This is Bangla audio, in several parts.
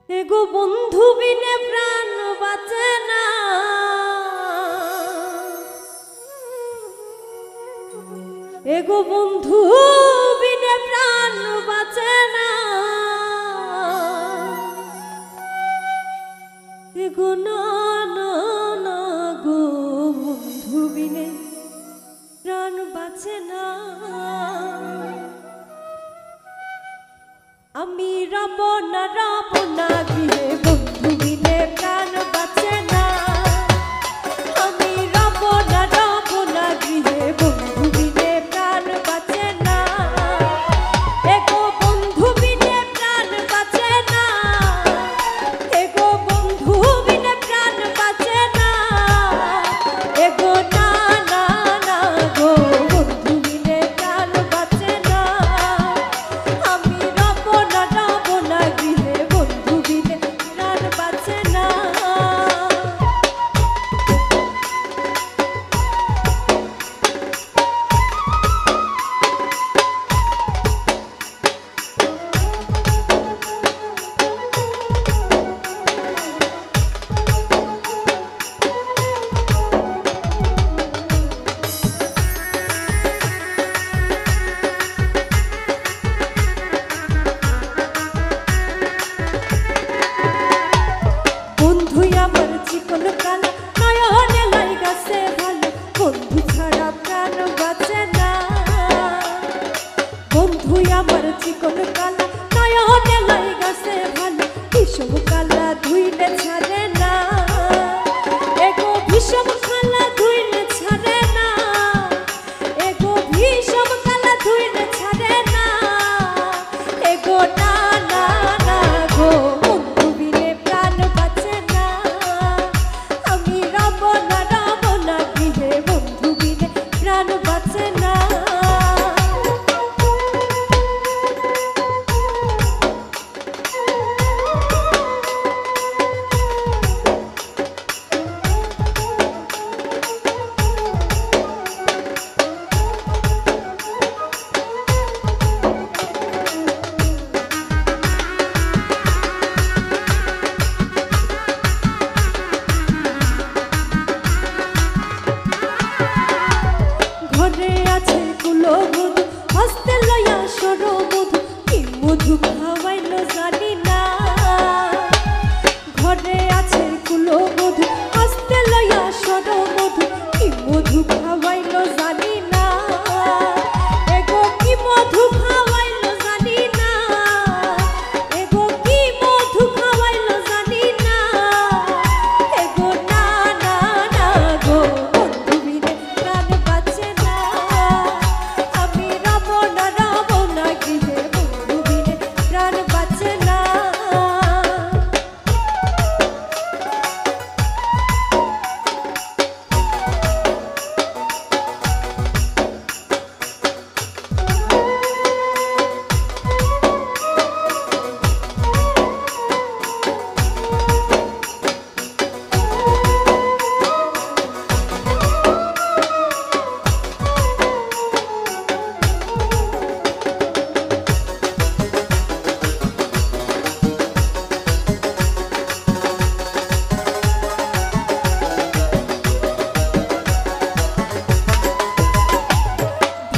এগো বন্ধু বিনে প্রাণ বাঁচে না, এগো বন্ধু বিনে প্রাণ বাঁচে না, এগো না না না গো বন্ধু বিনে প্রাণ বাঁচে না। আমি রব না গৃহে বন্ধু বিনে প্রাণ বাঁচে না, আমি রব না গৃহে বন্ধু বিনে প্রাণ বাঁচে না, এগো বন্ধু বিনে প্রাণ বাঁচে না, এগো বন্ধু বিনে প্রাণ বাঁচে না, এগো না না না গো বন্ধু বিনে প্রাণ বাঁচে না। আমি রব না গৃহে বন্ধু বিনে প্রাণ বাঁচে না। বন্ধু আমার চিকন কালা নয়নে লাইগাছে ভালো, বন্ধু ছাড়া প্রাণ বাঁচে না। বন্ধু আমার চিকন কালা নয়নে লাইগাছে ভালো, বিষম কালা ধুইলে ছাড়ে না, এগো বিষম কালা ধুইলে ছাড়ে না, এগো বিষম কালা ধুইলে ছাড়ে না, এগো না না না গো বন্ধু বিনে প্রাণ বাঁচে না। আমি রব না গৃহে বন্ধু বিনে প্রাণ বাঁচে না। ঘরে আছে কুলো মধু, হস্তে লইয়া সরো মধু, কি মধু খাওয়াইলো জানি না। ঘরে আছে কুলো মধু, হস্তে লইয়া সরো মধু, কি মধু খাওয়াইলো জানি না, এগো কি মধু খাওয়াইলো জানি না, এগো কি মধু খাওয়াইলো জানি না, এগো না না না গো বন্ধু বিনে প্রাণ বাঁচে না। আমি রব না গৃহে বন্ধু বিনে প্রাণ বাঁচে না।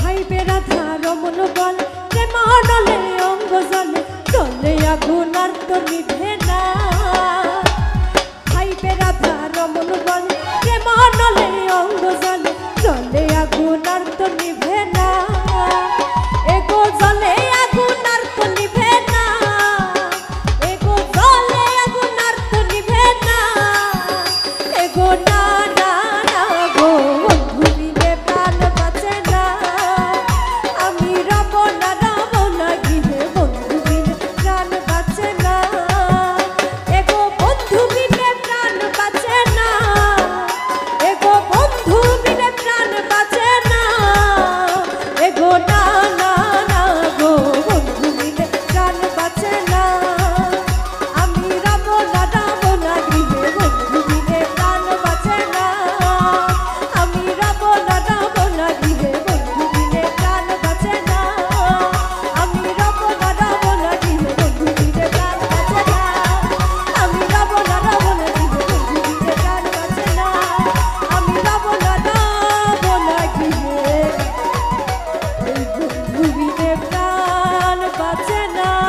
ভাই বেরাধা রমন বল প্রেম নলে অঙ্গ জলে, চলে আগুন আর তো নিভে না। ভাই বেরাধা রমন বল প্রেম নলে অঙ্গ জলে, চলে আগুন আর তো নিভে না, এগো জলে আগুন আর তো নিভে না, এগো জলে আগুন আর তো নিভে না, এগো না না না গো বন্ধু বিনে প্রাণ বাঁচে না। আমি রব না গৃহে বন্ধু বিনে প্রাণ বাঁচে না। বাঁচে না